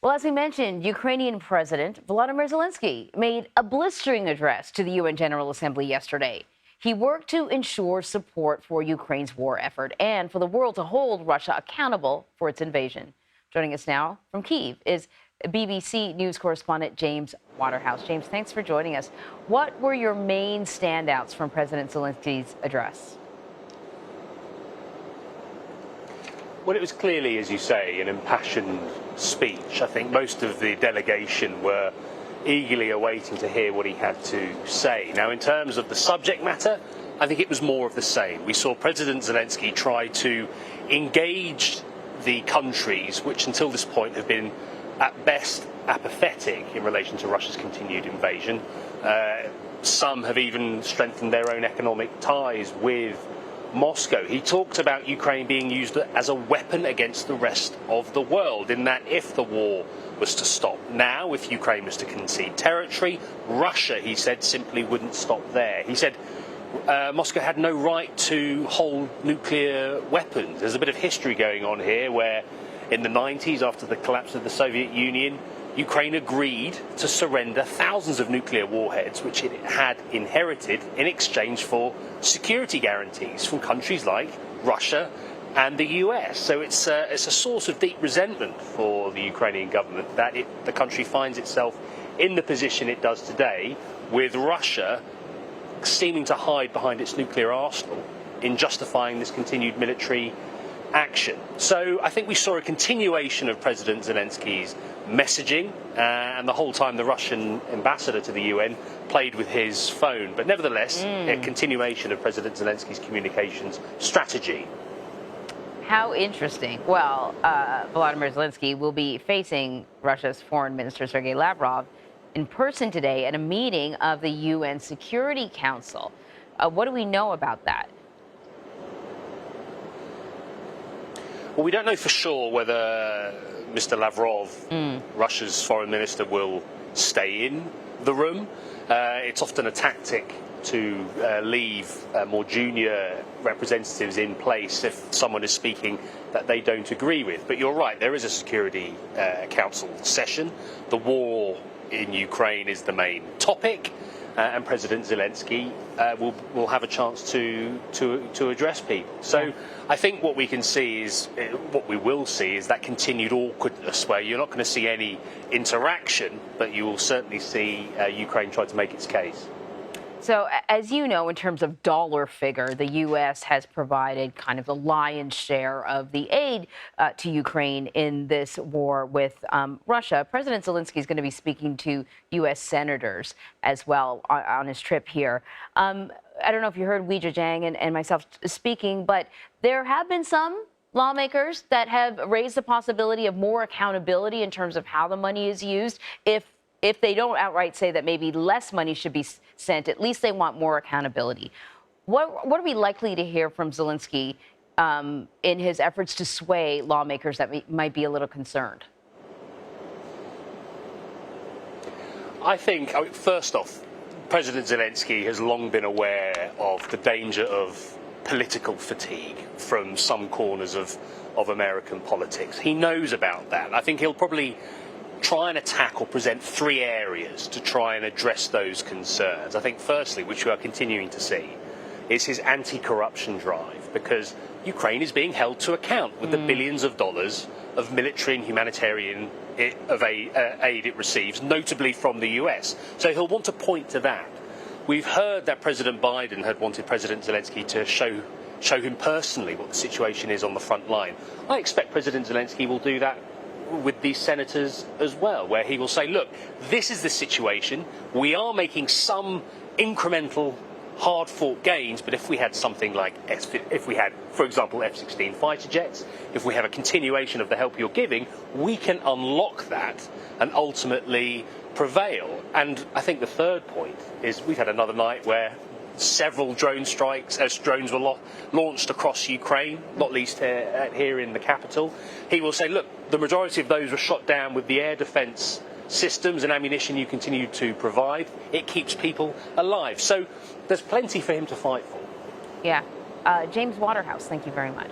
Well, as we mentioned, Ukrainian President Volodymyr Zelenskyy made a blistering address to the UN General Assembly yesterday. He worked to ensure support for Ukraine's war effort and for the world to hold Russia accountable for its invasion. Joining us now from Kyiv is BBC News correspondent James Waterhouse. James, thanks for joining us. What were your main standouts from President Zelenskyy's address? Well, it was clearly, as you say, an impassioned speech. I think most of the delegation were eagerly awaiting to hear what he had to say. Now, in terms of the subject matter, I think it was more of the same. We saw President Zelenskyy try to engage the countries which until this point have been at best apathetic in relation to Russia's continued invasion. Some have even strengthened their own economic ties with Moscow. He talked about Ukraine being used as a weapon against the rest of the world, in that if the war was to stop now, if Ukraine was to concede territory, Russia, he said, simply wouldn't stop there. He said Moscow had no right to hold nuclear weapons. There's a bit of history going on here where in the 90s, after the collapse of the Soviet Union, Ukraine agreed to surrender thousands of nuclear warheads, which it had inherited, in exchange for security guarantees from countries like Russia and the US. So it's a source of deep resentment for the Ukrainian government that the country finds itself in the position it does today, with Russia seeming to hide behind its nuclear arsenal in justifying this continued military action. So I think we saw a continuation of President Zelenskyy's messaging, and the whole time the Russian ambassador to the UN played with his phone. But nevertheless, a continuation of President Zelenskyy's communications strategy. How interesting. Well, Volodymyr Zelenskyy will be facing Russia's Foreign Minister Sergei Lavrov in person today at a meeting of the UN Security Council. What do we know about that? Well, we don't know for sure whether Mr. Lavrov, Russia's foreign minister, will stay in the room. It's often a tactic to leave more junior representatives in place if someone is speaking that they don't agree with. But you're right, there is a Security Council session. The war in Ukraine is the main topic, and President Zelenskyy will have a chance to address people. So I think what we will see is that continued awkwardness, where you're not going to see any interaction, but you will certainly see Ukraine try to make its case. So, as you know, in terms of dollar figure, the U.S. has provided kind of the lion's share of the aid to Ukraine in this war with Russia. President Zelenskyy is going to be speaking to U.S. senators as well on his trip here. I don't know if you heard Weijia Jiang and myself speaking, but there have been some lawmakers that have raised the possibility of more accountability in terms of how the money is used. If they don't outright say that maybe less money should be sent, at least they want more accountability. What are we likely to hear from Zelenskyy in his efforts to sway lawmakers that might be a little concerned? I think, first off, President Zelenskyy has long been aware of the danger of political fatigue from some corners of American politics. He knows about that. I think he'll probably try and attack or present three areas to try and address those concerns. I think firstly, which we are continuing to see, is his anti-corruption drive, because Ukraine is being held to account with the billions of dollars of military and humanitarian aid it receives, notably from the US. So he'll want to point to that. We've heard that President Biden had wanted President Zelenskyy to show him personally what the situation is on the front line. I expect President Zelenskyy will do that with these senators as well, where he will say, look, this is the situation. We are making some incremental hard-fought gains, but if we had something like, if we had, for example, F-16 fighter jets, if we have a continuation of the help you're giving, we can unlock that and ultimately prevail. And I think the third point is we've had another night where several drone strikes, as drones were launched across Ukraine, not least here in the capital. He will say, look, the majority of those were shot down with the air defence systems and ammunition you continue to provide. It keeps people alive. So there's plenty for him to fight for. Yeah. James Waterhouse, thank you very much.